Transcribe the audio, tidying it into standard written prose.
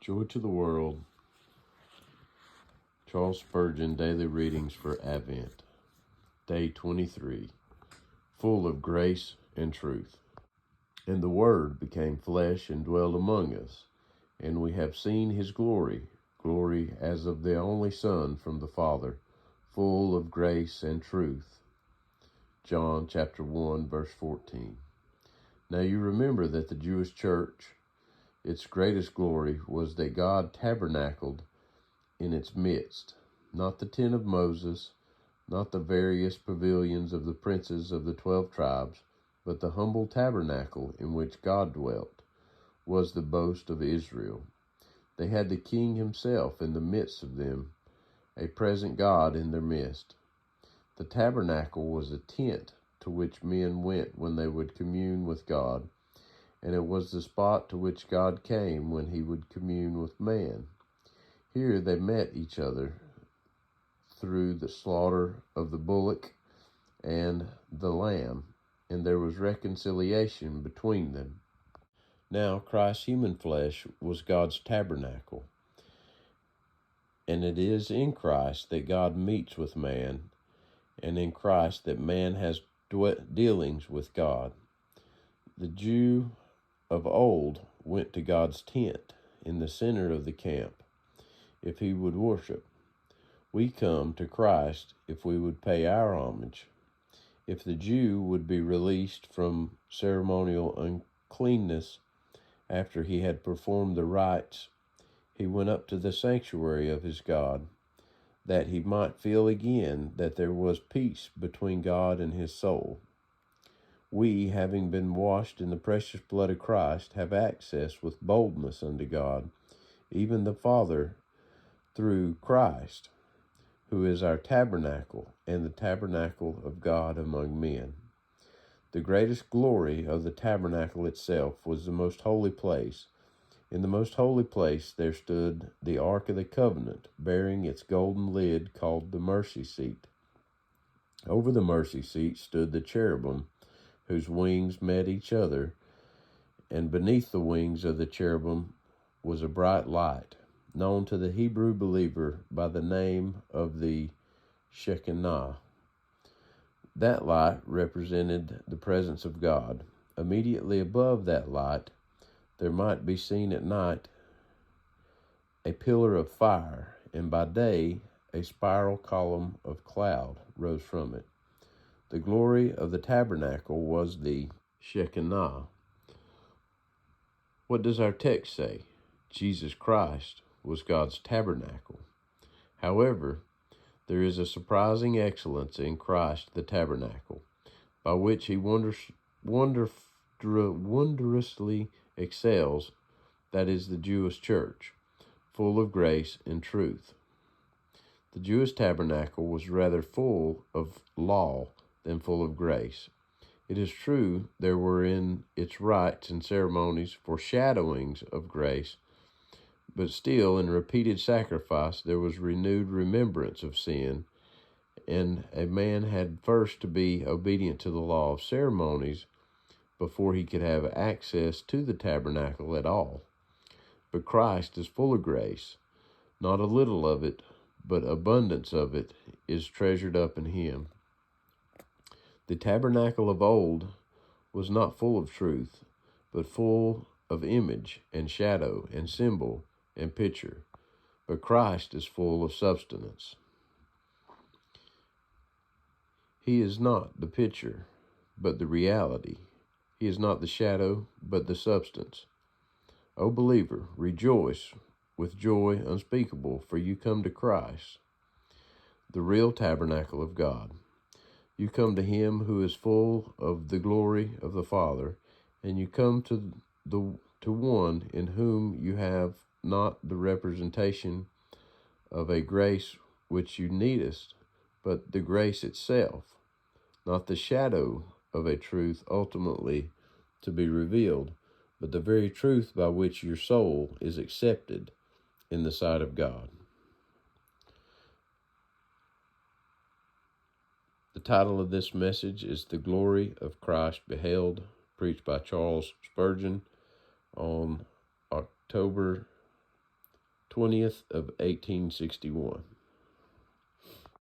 Joy to the World, Charles Spurgeon Daily Readings for Advent, Day 23, full of grace and truth. And the Word became flesh and dwelled among us, and we have seen his glory, glory as of the only Son from the Father, full of grace and truth. John chapter 1, verse 14. Now you remember that the Jewish church, its greatest glory was that God tabernacled in its midst, not the tent of Moses, not the various pavilions of the princes of the 12 tribes, but the humble tabernacle in which God dwelt, was the boast of Israel. They had the King himself in the midst of them, a present God in their midst. The tabernacle was a tent to which men went when they would commune with God, and it was the spot to which God came when he would commune with man. Here they met each other through the slaughter of the bullock and the lamb, and there was reconciliation between them. Now Christ's human flesh was God's tabernacle, and it is in Christ that God meets with man, and in Christ that man has dealings with God. The Jew of old went to God's tent in the center of the camp if he would worship. We come to Christ if we would pay our homage. If the Jew would be released from ceremonial uncleanness after he had performed the rites, he went up to the sanctuary of his God, that he might feel again that there was peace between God and his soul. We, having been washed in the precious blood of Christ, have access with boldness unto God, even the Father, through Christ, who is our tabernacle and the tabernacle of God among men. The greatest glory of the tabernacle itself was the most holy place. In the most holy place there stood the Ark of the Covenant, bearing its golden lid called the mercy seat. Over the mercy seat stood the cherubim, whose wings met each other, and beneath the wings of the cherubim was a bright light, known to the Hebrew believer by the name of the Shekinah. That light represented the presence of God. Immediately above that light, there might be seen at night a pillar of fire, and by day a spiral column of cloud rose from it. The glory of the tabernacle was the Shekinah. What does our text say? Jesus Christ was God's tabernacle. However, there is a surprising excellence in Christ the tabernacle, by which he wondrously excels, that is the Jewish church, full of grace and truth. The Jewish tabernacle was rather full of law than full of grace. It is true there were in its rites and ceremonies foreshadowings of grace, but still in repeated sacrifice there was renewed remembrance of sin, and a man had first to be obedient to the law of ceremonies before he could have access to the tabernacle at all. But Christ is full of grace. Not a little of it, but abundance of it is treasured up in him. The tabernacle of old was not full of truth, but full of image and shadow and symbol and picture. But Christ is full of substance. He is not the picture, but the reality. He is not the shadow, but the substance. O believer, rejoice with joy unspeakable, for you come to Christ, the real tabernacle of God. You come to him who is full of the glory of the Father, and you come to one in whom you have not the representation of a grace which you needest, but the grace itself, not the shadow of a truth ultimately to be revealed, but the very truth by which your soul is accepted in the sight of God. The title of this message is The Glory of Christ Beheld, preached by Charles Spurgeon on October 20th of 1861.